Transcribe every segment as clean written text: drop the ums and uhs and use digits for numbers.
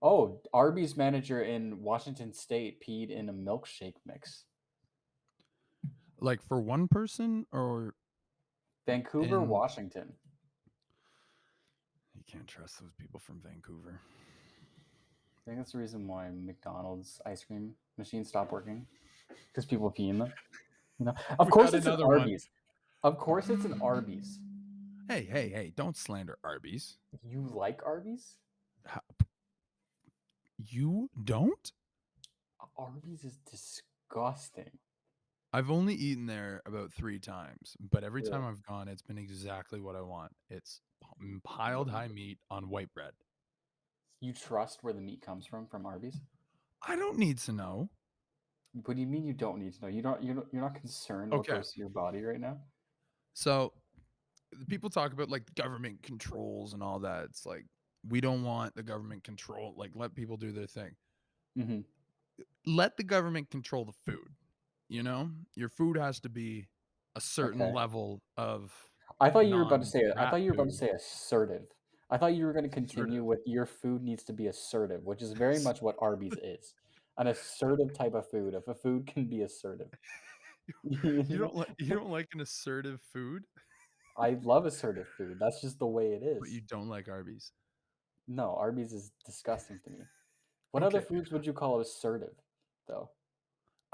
Oh, Arby's manager in Washington State peed in a milkshake mix. Like for one person or Vancouver, in Washington. you can't trust those people from Vancouver. I think that's the reason why McDonald's ice cream machines stopped working because people pee in them. Of We course got it's an another one. Arby's. Of course it's an Arby's. Hey, don't slander Arby's. You like Arby's? How- You don't? Arby's is disgusting. I've only eaten there about 3 times, but every time Really? I've gone, it's been exactly what I want. It's piled high meat on white bread. You trust where the meat comes from Arby's? I don't need to know. What do you mean you don't need to know? You're not concerned what Okay. goes to your body right now? So people talk about like government controls and all that. It's like we don't want the government control. Like let people do their thing. Hmm. Let the government control the food. You know, your food has to be a certain Okay. level of I thought you were about to say I non-rat thought you were about to food. say assertive. I thought you were going to continue Assertive. with your food needs to be assertive, which is very much what Arby's is. An assertive type of food. If a food can be assertive. You know? You don't like an assertive food, I love assertive food. That's just the way it but you is. don't like Arby's. No, Arby's is disgusting to me. What other Okay. foods would you call assertive, though?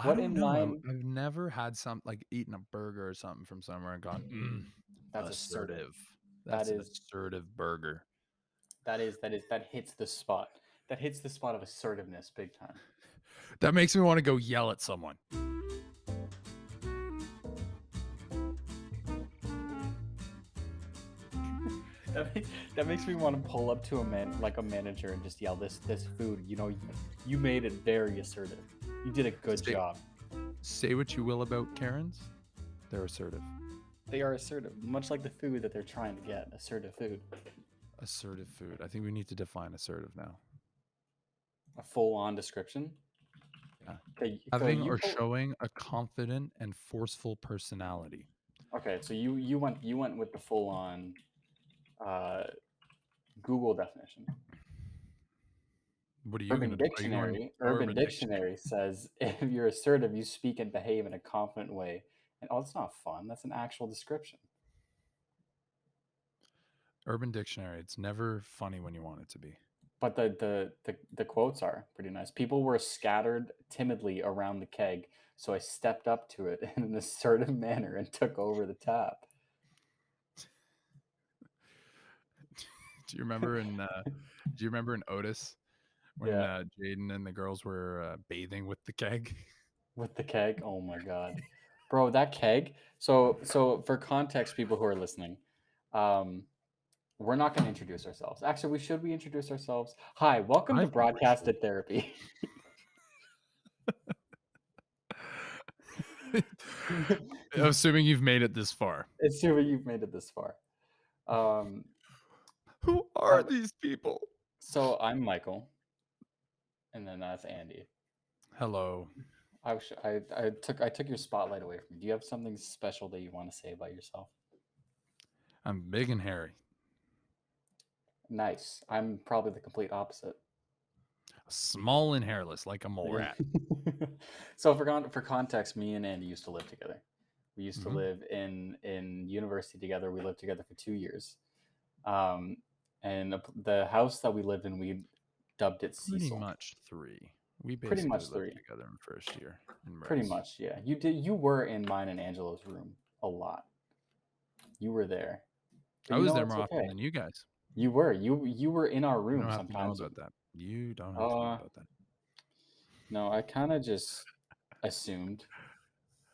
I What don't in know. line I've never had some like eaten a burger or something from somewhere and gone, that's assertive? assertive. That That's an is assertive burger. that hits the spot. That hits the spot of assertiveness big time. That makes me want to go yell at someone. That makes me want to pull up to a man like a manager and just yell, "This food, you made it very assertive. You did a good Say, job." say what you will about Karens, they're assertive. They are assertive, much like the food that they're trying to get. Assertive food, Assertive food. I think we need to define assertive now. a full-on description. Yeah. Okay, Having or showing a confident and forceful personality. okay, so you went with the full-on uh, Google definition. What are you Urban gonna do? Are you going Dictionary Urban Urban Dictionary? Dictionary says if you're assertive, you speak and behave in a confident way. And oh, it's not fun. That's an actual description. Urban Dictionary. It's never funny when you want it to be. But the quotes are pretty nice. People were scattered timidly around the keg, so I stepped up to it in an assertive manner and took over the tap. Do you remember in do you remember in Otis when Yeah, Jaden and the girls were bathing with the keg? with the keg. Oh my god, bro, that keg. So for context, people who are listening, um, we're not going to introduce ourselves. Actually, we introduce ourselves? Hi, welcome I to think we should. Broadcasted Therapy. Assuming you've made it this far. Assuming you've made it this far. Um, Who are uh, these people? so I'm Michael, and then that's Andy. Hello. I took your spotlight away from you. Do you have something special that you want to say about yourself? I'm big and hairy. Nice. I'm probably the complete opposite. Small and hairless like a mole Yeah. rat. So for context, me and Andy used to live together. We used to Mhm. live in university together. We lived together for 2 years. Um, and the house that we lived in, we dubbed it Pretty Cecil. much 3. We Pretty basically much lived three. together in first year in Pretty res. much, yeah. You were in mine and Angelo's room a lot. You were there, but I was there it's more often okay. than you guys. You were in our You room don't have to know sometimes. about that. You don't have to know Uh, about that. no, I kind of just assumed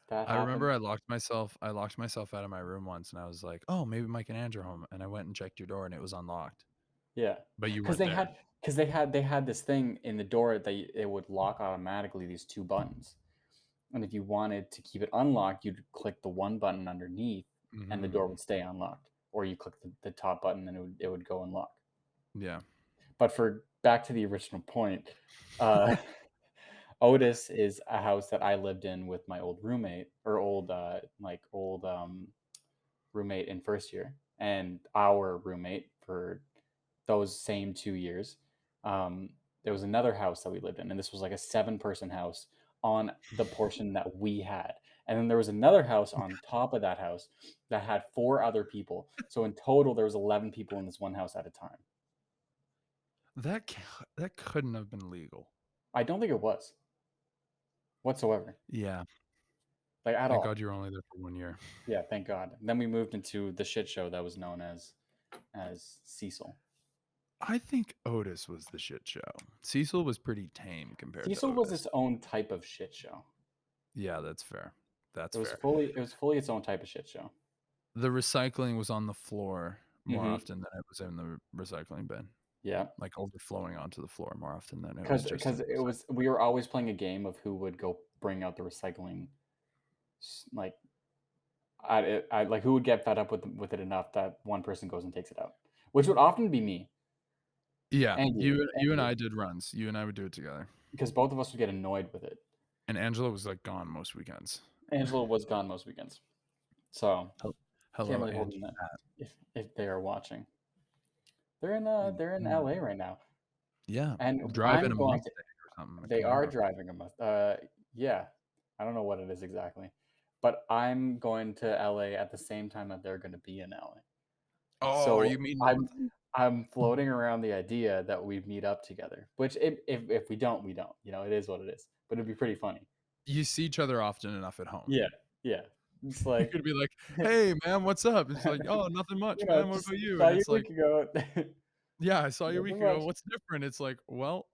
that I remember happened. I locked myself out of my room once and I was like, "Oh, maybe Mike and Andrew are home." And I went and checked your door and it was unlocked. Yeah, But you because weren't they there. had because they had this thing in the door that it would lock automatically. These two buttons, and if you wanted to keep it unlocked, you'd click the one button underneath, and the door Mhm. would stay unlocked. Or you click the top button, and it would go unlock. Yeah. But for back to the original point, uh, Otis is a house that I lived in with my old roommate or old roommate in first year, and our roommate for those same 2 years. Um, there was another house that we lived in, and this was like a seven-person house on the portion that we had. And then there was another house on top of that house that had four other people. So in total, there was 11 people in this one house at a time. That couldn't have been legal. I don't think it was whatsoever, Yeah. like at Thank God all. you were only there for 1 year. Yeah, thank God. Then we moved into the shit show that was known as Cecil. I think Otis was the shit show. Cecil was pretty tame compared to Cecil was Otis. its own type of shit show. Yeah, that's fair. That's It was fair. fully it was fully its own type of shit show. The recycling was on the floor more Mhm. often than it was in the recycling bin, Yeah. like, overflowing onto the floor more often than it was Because just in because the it recycling. was we were always playing a game of who would go bring out the recycling, like, I like, who would get fed up with it enough that one person goes and takes it out, which would often be me Yeah, you and and you, I did runs. You and I would do it together, because both of us would get annoyed with it. and Angela was, like, gone most weekends. Angela was gone most weekends, so Hel can't hello, really hold Angie them that Fat. if they are watching. They're in Mm. LA right now, Yeah, and driving I'm a going to Mustang or something, a they are Camaro. driving a yeah, I don't know what it is exactly, but I'm going to LA at the same time that they're gonna be in LA. Oh, are you So, meeting up with them? I'm floating around the idea that we meet up together, which if we don't, we don't, it is what it is, but it'd be pretty funny. You see each other often enough at home. Yeah, yeah. It's You like, could be like, "Hey, man, what's up?" It's like, "Oh, nothing much, man. What just about you?" saw And you it's a week like, ago. "Yeah, I saw you a week Nothing ago. much. What's different?" It's like, "Well,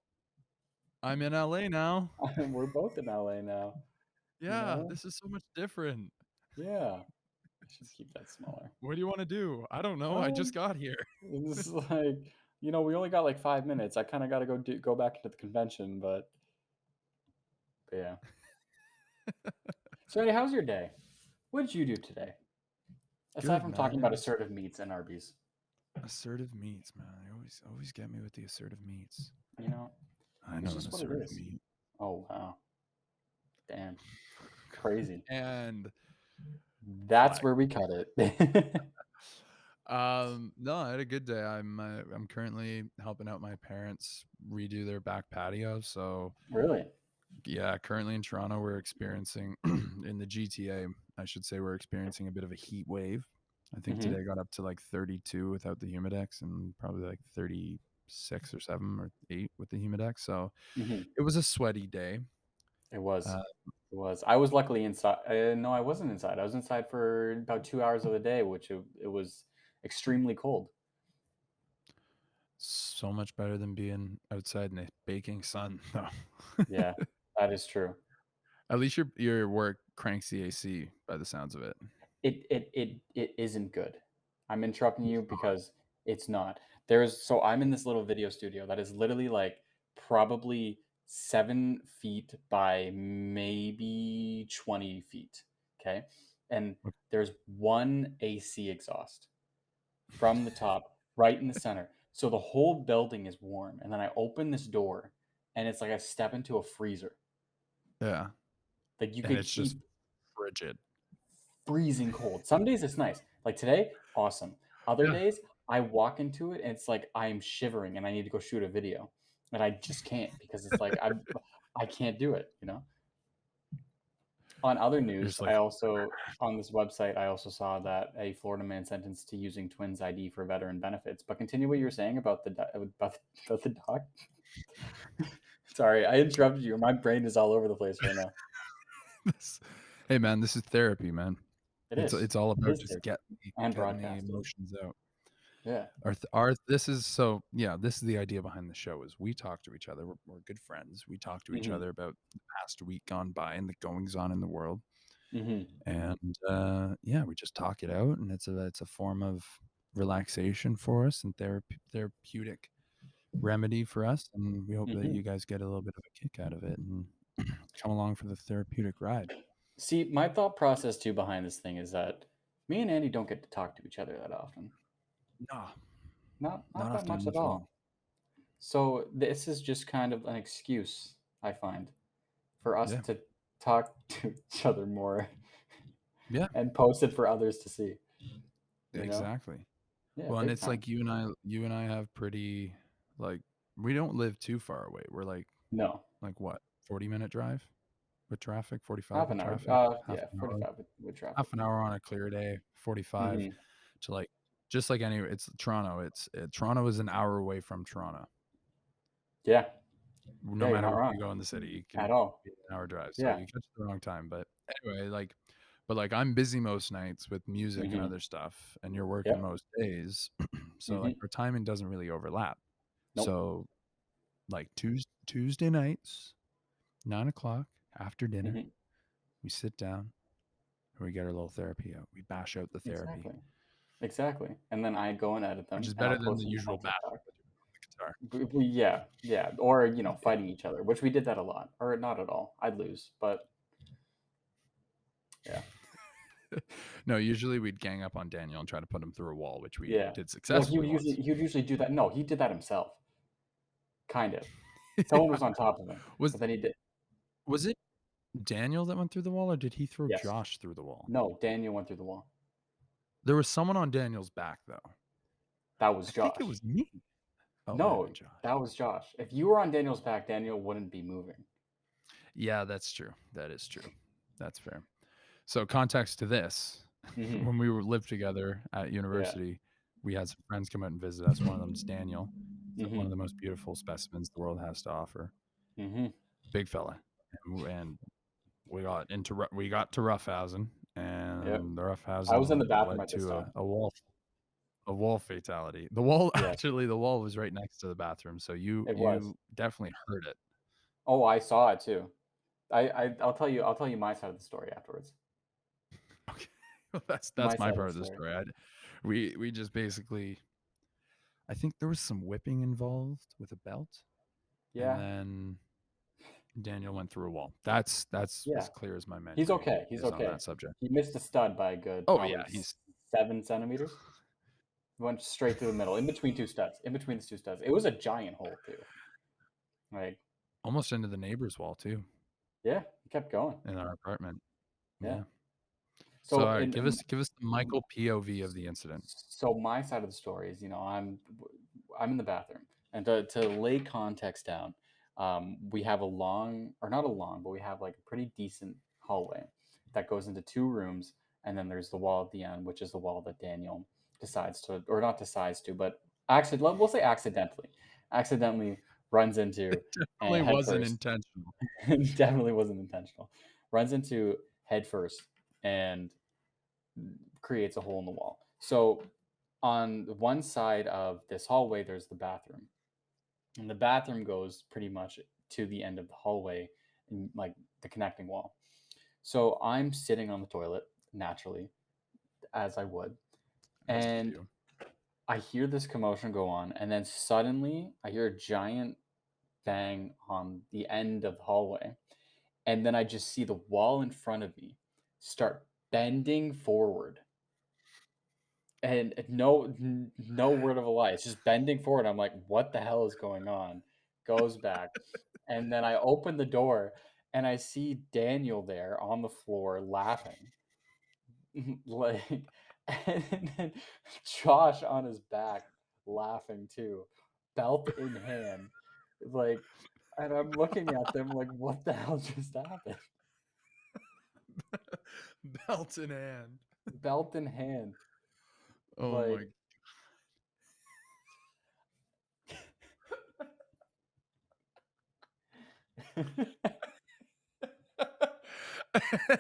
I'm in LA now. We're both in LA now, you Yeah, know? this is so much different. Yeah. I should keep that smaller. What do you wanna do?" "I don't know. I just Um, got here." it's like, we only got like 5 minutes. I kinda gotta go back into the convention, but yeah. So, hey, how's your day? What did you do today? Aside Good, from man. talking It about was assertive meats and Arby's, assertive meats, man. They always get me with the assertive meats. you know? I It's know an just what it assertive is. meat. Oh, wow. Damn. Crazy. And That's flag. where we cut it. No, I had a good day. I'm currently helping out my parents redo their back patio, so Really? yeah, currently in Toronto, we're experiencing in the GTA, I should say, we're experiencing a bit of a heat wave. I think Mhm, today got up to like 32 without the humidex and probably like 36 or 7 or 8 with the humidex. So mhm. it was a sweaty day. It was. Uh, It was. I was luckily inside. No, I wasn't inside. I was inside for about 2 hours of the day, which it was extremely cold. so much better than being outside in the baking sun, though. Yeah, that is true. At least your work cranks the AC by the sounds of it. It isn't good. I'm interrupting It's you not. because it's not. So I'm in this little video studio that is literally like probably 7 feet by maybe 20 feet. Okay. And there's one AC exhaust from the top right in the center. So the whole building is warm. And then I open this door and it's like I step into a freezer. Yeah, Like you and could it's just heat frigid. freezing cold. Some days it's nice. Like today, awesome. Other Yeah. days, I walk into it and it's like I'm shivering and I need to go shoot a video, and I just can't because it's like I can't do it. On other You're news, just like, I also on this website I also saw that a Florida man sentenced to using Twins ID for veteran benefits. But continue what you were saying about about the dog. Sorry, I interrupted you. My brain is all over the place right now. this hey, man, this is therapy, man. It is. It's all It about is just therapy and getting the broadcasting. emotions out. Yeah. Our this is so yeah, this is the idea behind the show is we talk to each other. We're good friends. We talk to each Hmm. other about the past week gone by and the goings on in the world. Hmm. And, yeah, we just talk it out, and it's a form of relaxation for us and therapeutic remedy for us, and we hope that Hmm. you guys get a little bit of a kick out of it and come along for the therapeutic ride. See, my thought process too behind this thing is that me and Andy don't get to talk to each other that often. No, Not not that often much at enough at all. all. So this is just kind of an excuse, I find, for us Yeah, to talk to each other more yeah, and post it for others to see, you know? exactly. Yeah, Well, and big it's time. like you and I have pretty, like, We don't live too far away. We're No, like what, 40-minute drive with traffic, 45 half with an hour. traffic, half Yeah, an hour, 45 with traffic. half an hour on a clear day, 45 Mhm. to like just like any it's Toronto. Toronto is an hour away from Toronto. Yeah. No Yeah, you're matter not where you wrong go in the city, you can at all. be an hour drive. So Yeah. you catch the wrong time. But anyway, but I'm busy most nights with music and Mhm. other stuff, and you're working Yep. most days. So like Mhm. our timing doesn't really overlap. Nope. So like Tuesday nights, 9 o'clock after dinner, Mhm. we sit down and we get our little therapy out. We bash out the therapy, Exactly. Exactly. And then I go and edit which them, is and I'll better than post the them usual on bashing TikTok. that you do on the guitar. Yeah, yeah, or, fighting each other, which we did that a lot, or not at all. I'd lose, but yeah. No, usually we'd gang up on Daniel and try to put him through a wall, which we Yeah. did Well, successfully once. he would usually do that. No, he did that himself, kind of. Someone was on top of him, Was but then he did. was it Daniel that went through the wall, or did he throw Yes. Josh through the wall? No, Daniel went through the wall. There was someone on Daniel's back, though. That was I think it Josh. was me. Oh, it might have been No, Josh. that was Josh. If you were on Daniel's back, Daniel wouldn't be moving. Yeah, that's true. That is true. That's fair. So context to this, Mhm. when we were lived together at Yeah. university, we had some friends come out and visit us. One of them's Daniel. He's one of the Mhm. most beautiful specimens the world has to offer. Mhm. Big fella. And we got to roughhousing, Yep. and the I was in roughhousing the bathroom led at this to time. a wall fatality. The wall Yes, actually the wall was right next to the bathroom, so it was. you definitely heard it. Oh, I saw it too. I'll tell you my side of the story afterwards. Okay. Well, that's My my side of part the of the story. story. We just basically I think there was some whipping involved with a belt, and Yeah. then Daniel went through a wall. That's as Yeah. clear as my He's memory okay, he's is on okay. that subject. He missed a stud by a good Oh, probably yeah, he's 7 centimeters. Went straight through the middle, in between 2 studs, in between the 2 studs. It was a giant hole too. Like, almost into the neighbor's wall too yeah, he kept going. in our apartment. Yeah. Yeah. So, So all right, in give us the Michael POV of the incident. so my side of the story is, I'm in the bathroom, and to lay context down, we have a long, or not a long, but we have like a pretty decent hallway that goes into 2 rooms, and then there's the wall at the end, which is the wall that Daniel decides to, or not decides to, but we'll say accidentally runs into and Definitely head wasn't first. intentional. Definitely wasn't intentional. Runs into head first and creates a hole in the wall. So on one side of this hallway, there's the bathroom, and the bathroom goes pretty much to the end of the hallway, and like the connecting wall. So I'm sitting on the toilet naturally, as I would, As you and do. I hear this commotion go on, and then suddenly I hear a giant bang on the end of the hallway, and then I just see the wall in front of me start bending forward. And no word of a lie. It's just bending forward. I'm like, "What the hell is going on?" Goes back, and then I open the door, and I see Daniel there on the floor laughing. Like, and then Josh on his back laughing too, belt in hand. Like, and I'm looking at them like, "What the hell just happened?" Belt in hand. Belt in hand. Oh my Like,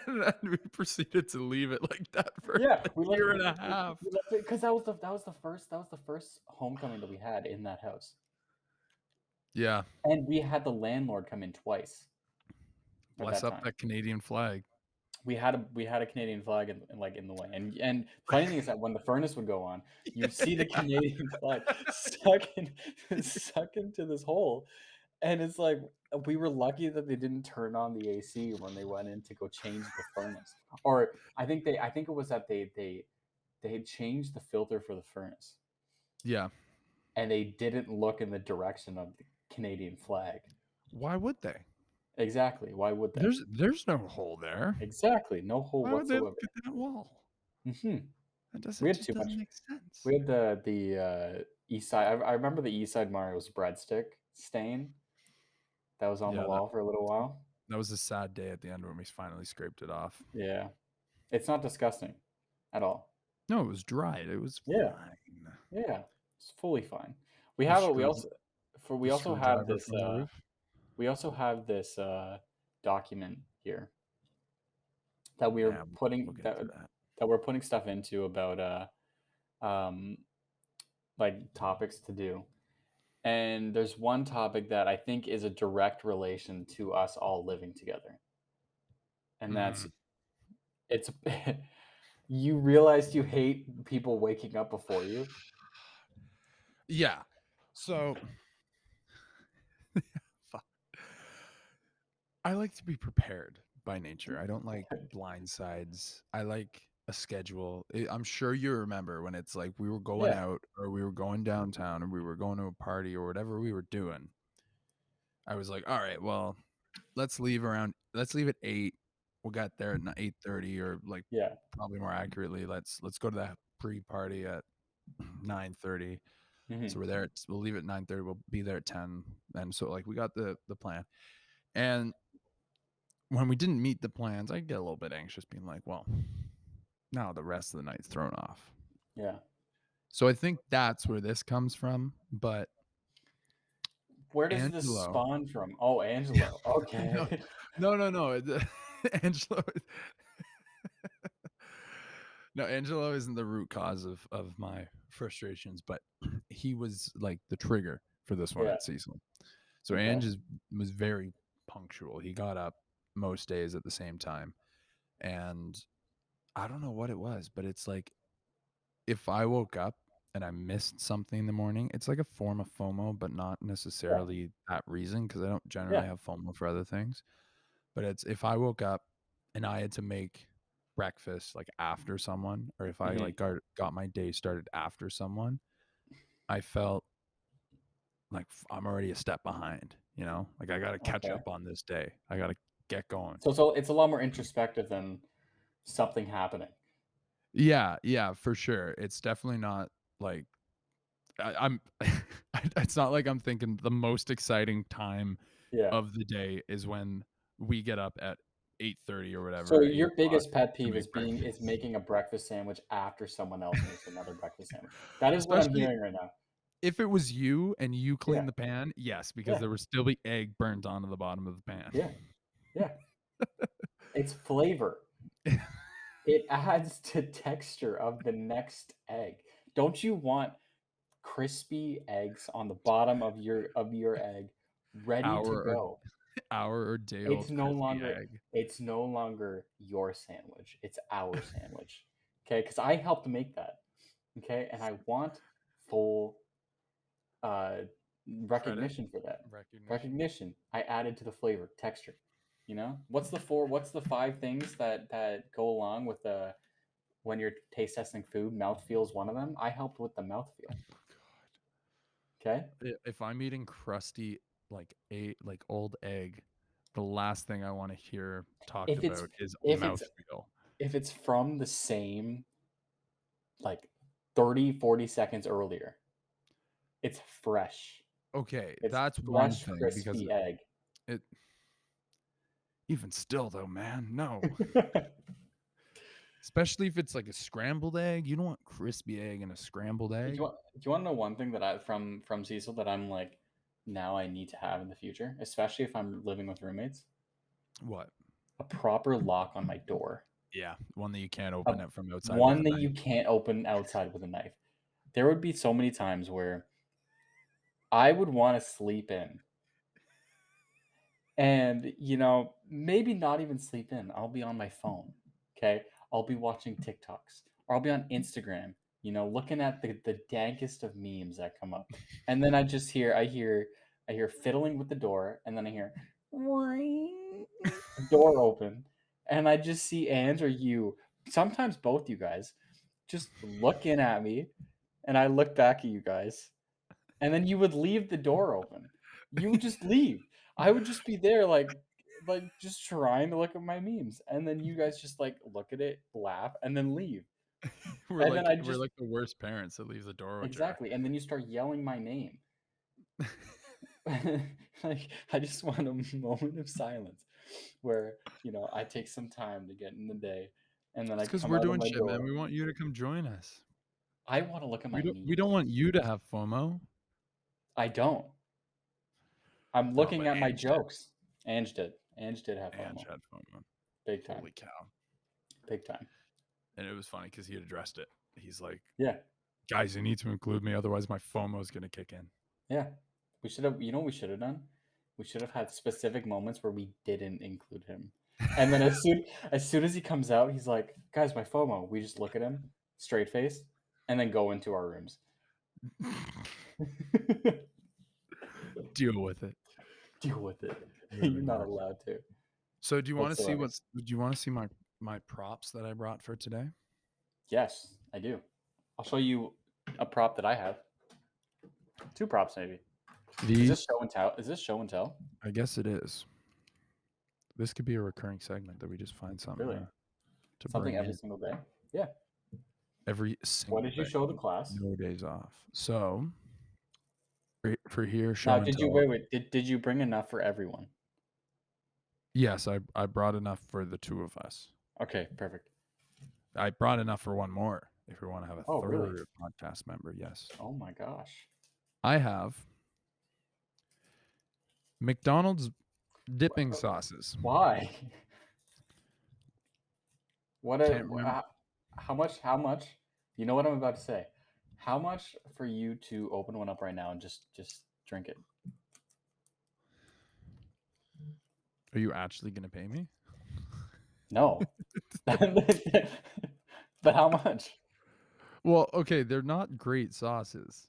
And then we proceeded to leave it like that for yeah, a year and a half. we left it because that was the first homecoming that we had in that house, Yeah. and we had the landlord come in twice at Bless that up time. that Canadian flag. We had a Canadian flag like in the way, and funny thing is that when the furnace would go on, Yeah. you'd see the Canadian flag stuck into this hole, and it's like we were lucky that they didn't turn on the AC when they went in to go change the furnace, or I think it was that they had changed the filter for the furnace, Yeah. and they didn't look in the direction of the Canadian flag. Why would they? Exactly. Why would they? There's no hole there. Exactly. No hole Why would they whatsoever. look at that wall? Mhm. We It had just too doesn't much. make sense. We had the east side. I remember the east side Mario's breadstick. stain that was on the Yeah, that wall for a little while. that was a sad day at the end when we finally scraped it off. Yeah. It's not disgusting at all. No, it was dried. It was Yeah. fine. Yeah. It's fully fine. The We screw also the we also have screwdriver this from the roof. document here that Yeah, we'll get to that. we're putting stuff into about um like topics to do. And there's one topic that I think is a direct relation to us all living together. And that's Mm. it's you realized you hate people waking up before you. Yeah. So fuck. I like to be prepared by nature. I don't like blindsides. I like a schedule. I'm sure you remember when it's like we were going Yeah. out or we were going downtown or we were going to a party or whatever we were doing. I was like, all right, well, let's leave at 8. We'll get there at 8:30 or like Yeah. probably more accurately, let's go to that pre-party at 9:30. So Mhm. we'll leave at 9:30, we'll be there at 10. And so like we got the plan. And when we didn't meet the plans, I get a little bit anxious being like, well, now the rest of the night's thrown off. Yeah. So I think that's where this comes from, but Where does this Angelo spawn from? Oh, Angelo. no, Okay. no. Angelo No, Angelo isn't the root cause of my frustrations, but he was like the trigger for this one Yeah. at Cecil. So Okay. Was very punctual. He got up most days at the same time. And I don't know what it was, but it's like if I woke up and I missed something in the morning, it's like a form of FOMO, but not Yeah. necessarily that reason because I don't generally Yeah. have FOMO for other things. But it's if I woke up and I had to make breakfast like after someone, or if I like Mhm. got my day started after someone, I felt like I'm already a step behind, you know? Like I got to catch Okay. up on this day. I got to get going. So it's a lot more introspective than something happening. Yeah, yeah, for sure. It's definitely not like I'm it's not like I'm thinking the most exciting time Yeah. of the day is when we get up at 8:30 or So whatever, 8 your o'clock biggest pet to peeve make is breakfast. making a breakfast sandwich after someone else makes another breakfast sandwich. That is what I'm Especially hearing right now. if it was you and you clean Yeah. the pan, yes, because Yeah. there would still be egg burnt onto the bottom of the pan. Yeah. Yeah. It's flavor. It adds to texture of the next egg. Don't you want crispy eggs on the bottom of your egg ready to Hour or go? hour or day It's old no crispy longer egg. it's no longer your sandwich. It's our sandwich. Okay? Because I helped make that. Okay? And I want full uh, Credit, recognition for that. recognition. Recognition. I added to the flavor, texture. You know, what's the five things that go along with the when you're taste testing food? Mouthfeel is one of them. I helped with the mouthfeel. Oh god. Okay, If I'm eating crusty like old egg, the last thing I want to hear talked if it's about is if it's mouthfeel. if it's from the same like 30-40 seconds earlier, it's fresh. Okay, It's that's one fresh, thing because crispy egg. it even still though, man, no. Especially if it's like a scrambled egg. You don't want crispy egg in a scrambled egg. Do you want to know one thing that I from Cecil that I'm like now I need to have in the future, especially if I'm living with roommates? What? A proper lock on my door. Yeah, one that you can't A open it from outside with one a that knife. you can't open outside with a knife. There would be so many times where I would want to sleep in and, maybe not even sleep in. I'll be on my phone. Okay. I'll be watching TikToks or I'll be on Instagram, looking at the dankest of memes that come up. And then I hear fiddling with the door and then I hear "Ring," the door open and I just see Ange or you, sometimes both you guys, just looking at me and I look back at you guys and then you would leave the door open. You would just leave. I would just be there just trying to look at my memes, and then you guys just like look at it, laugh, and then leave. And then I We're just like the worst parents that leave the door ajar. exactly, and then you start yelling my name. Like, I just want a moment of silence where, I take some time to get in the day, and then It's I because come we're out of doing my shit, man. door. We want you to come join us. I wanna look at my We don't memes. want you to have FOMO. I don't. I'm No, looking but at my Ange did. jokes. Ange did. Ange did have Ange FOMO. had FOMO. Big time. Holy cow. Big time. And it was funny because he had addressed it. He's like, Yeah. guys, you need to include me, otherwise my FOMO is gonna kick in. Yeah. We should have, what we should have done? We should have had specific moments where we didn't include him. And then as soon as he comes out, he's like, "Guys, my FOMO." We just look at him, straight face, and then go into our rooms. Deal with it. Deal with it. It would have You're been not worse. allowed to So do you want to see whatsoever. do you want to see my props that I brought for today? Yes, I do. I'll show you a prop that I have. Two props, maybe. Is These, this show and tell? Is this show and tell? I guess it is. This could be a recurring segment that we just find something Really? to Something bring every in single day? Yeah. every What single did you day, show the class? no days off. So for here, Now, show and did you tell. wait? Did you bring enough for everyone? Yes, I brought enough for the two of us. Okay, perfect. I brought enough for one more. If we want to have a Oh, really? third podcast member, yes. Oh my gosh. I have McDonald's dipping sauces. Why? What a Can't remember. how much? How much? You know what I'm about to say. How much for you to open one up right now and just drink it? Are you actually going to pay me? No. But how much? Well, okay, they're not great sauces.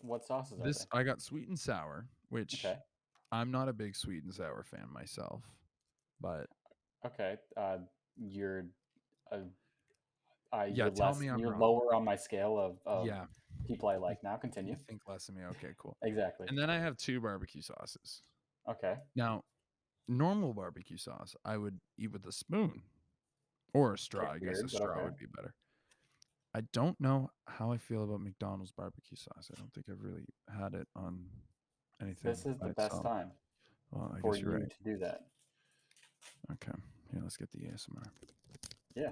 What sauces are This they? I got sweet and sour, which Okay. I'm not a big sweet and sour fan myself, but Okay. You're uh, yeah, tell me I'm you're wrong. lower on my scale of Yeah, people I you, like. Now you continue. think less of me. Okay, cool. Exactly. And then I have two barbecue sauces. Okay. Now, normal barbecue sauce, I would eat with a spoon or a Okay. straw. I guess a Weird, but straw okay. would be better. I don't know how I feel about McDonald's barbecue sauce. I don't think I've really had it on anything This is by the best itself. time Well, I for guess you're you right. to do that. Okay. Yeah, let's get the ASMR. Yeah.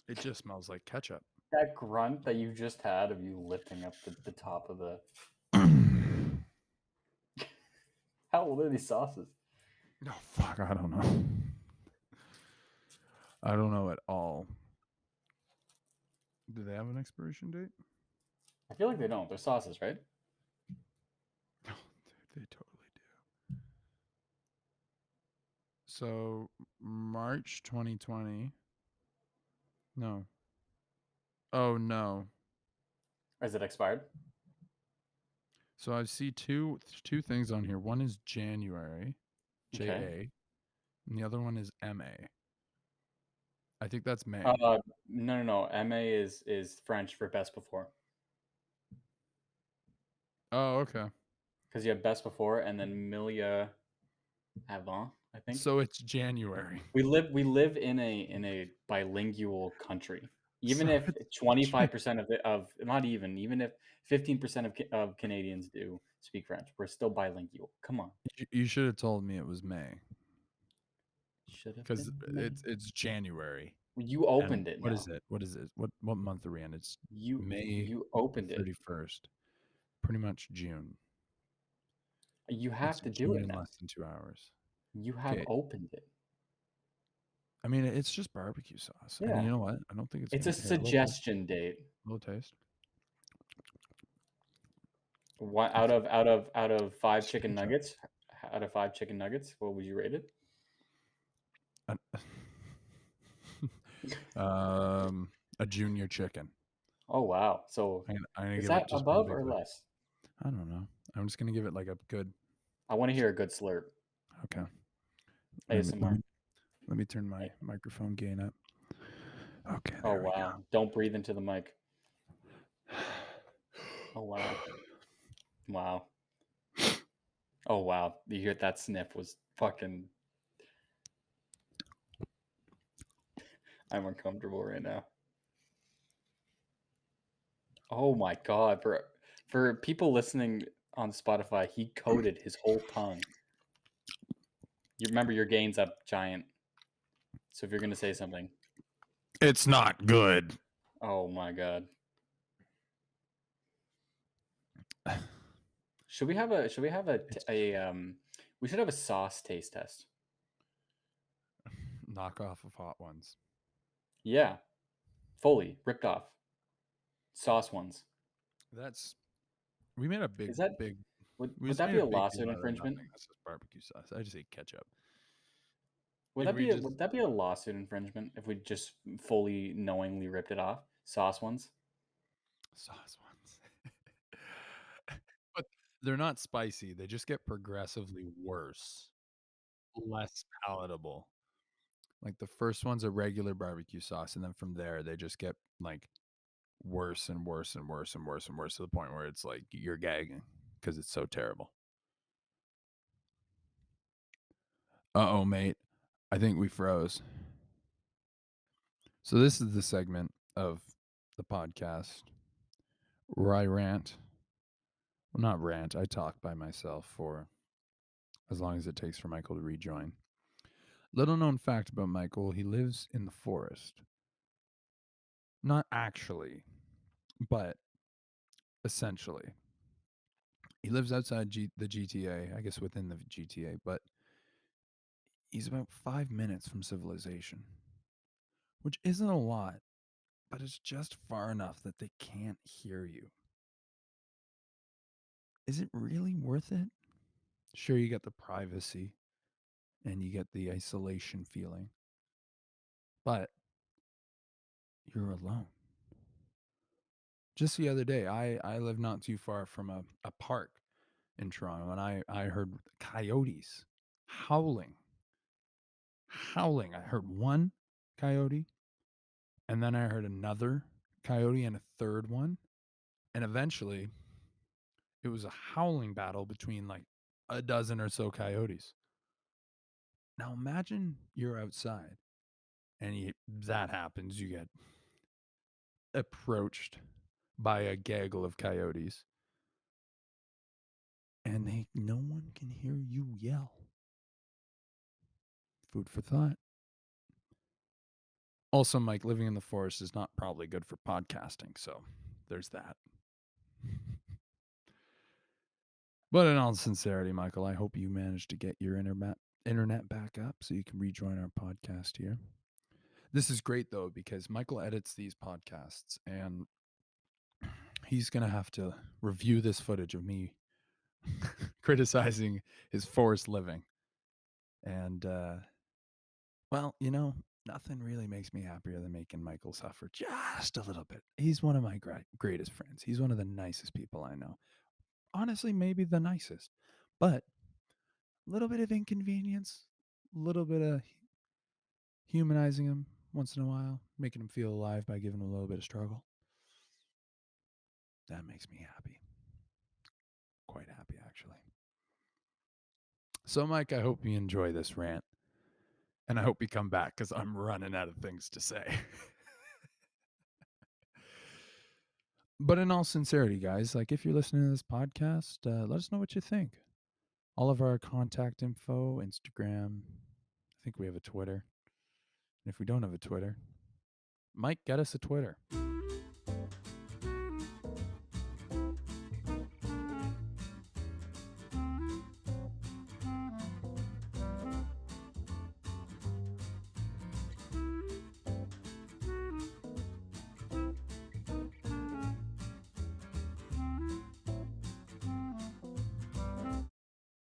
It just smells like ketchup. That grunt that you just had of you lifting up the top of the. How old are these sauces? Oh, fuck. I don't know. I don't know at all. Do they have an expiration date? I feel like they don't. They're sauces, right? Oh, they totally do. So, March 2020. No. Oh, no. Is it expired? So I see two things on here. One is January, Okay. JA, and the other one is MA. I think that's May. No, no, no. MA is French for best before, Oh, okay. because you have best before and then Milia avant. I think So it's January. we live in a bilingual country. So Even if it's 25% of not even if 15% of Canadians do speak French, we're still bilingual. Come on, you should have told me it was May should have because been me. it's January. You And opened it what is now. it? What is it? What month are we in? It's You May you opened it. 31st. Pretty much June. You It's have to do June it in now. less than 2 hours. You have Okay. opened it. I mean, it's just barbecue sauce. And Yeah. you know what? I don't think it's It's a gonna here, a little taste. suggestion date. A little taste. What It's out of five it's chicken ketchup. nuggets? Out of five chicken nuggets, what would you rate it? An- um, a junior chicken. Oh wow. So I'm gonna is give it that just one above big or lick. less? I don't know. I'm just gonna give it like a good. I want to hear a good slurp. Okay. Let me let ASMR. me, let me turn my microphone gain up. Okay, Oh there we wow. Don't breathe into the mic. Oh wow. Wow. Oh wow. You hear that sniff was fucking I'm uncomfortable right now. Oh my god, for people listening on Spotify, he coated his whole tongue. You remember your gain's up giant, so if you're gonna say something. It's not good. Oh my god. Should we have a we should have a sauce taste test. Knockoff of hot ones. Yeah, fully ripped off. Sauce ones. That's we made a Is that big we would just that made be a a big deal lawsuit out of infringement? nothing. That's just barbecue sauce. I just ate ketchup. Would Like that we be a just would that be a lawsuit infringement if we just fully knowingly ripped it off? Sauce ones? sauce ones. But they're not spicy. They just get progressively worse, less palatable. Like the first one's a regular barbecue sauce, and then from there they just get like worse and worse and worse and worse and worse to the point where it's like you're gagging because it's so terrible. Uh-oh, mate. I think we froze. So this is the segment of the podcast where I rant. Well, not rant. I talk by myself for as long as it takes for Michael to rejoin. Little known fact about Michael, he lives in the forest. Not actually, but essentially. He lives outside the GTA, I guess within the GTA, but he's about 5 minutes from civilization, which isn't a lot, but it's just far enough that they can't hear you. Is it really worth it? Sure, you get the privacy and you get the isolation feeling, but you're alone. Just the other day, I live not too far from a park in Toronto, and I heard coyotes howling, howling. I heard one coyote, and then I heard another coyote and a third one, and eventually it was a howling battle between like a dozen or so coyotes. Now imagine you're outside and that happens. You get approached by a gaggle of coyotes, and no one can hear you yell. Food for thought. Also, Mike, living in the forest is not probably good for podcasting, so there's that. But in all sincerity, Michael, I hope you managed to get your internet back up so you can rejoin our podcast here. This is great though because Michael edits these podcasts and he's going to have to review this footage of me criticizing his forest living. And well, nothing really makes me happier than making Michael suffer just a little bit. He's one of my greatest friends. He's one of the nicest people I know. Honestly, maybe the nicest. But a little bit of inconvenience, a little bit of humanizing him once in a while, making him feel alive by giving him a little bit of struggle. That makes me happy. Quite happy, actually. So, Mike, I hope you enjoy this rant. And I hope you come back because I'm running out of things to say. But in all sincerity, guys, like if you're listening to this podcast, let us know what you think. All of our contact info, Instagram. I think we have a Twitter. And if we don't have a Twitter, Mike, get us a Twitter.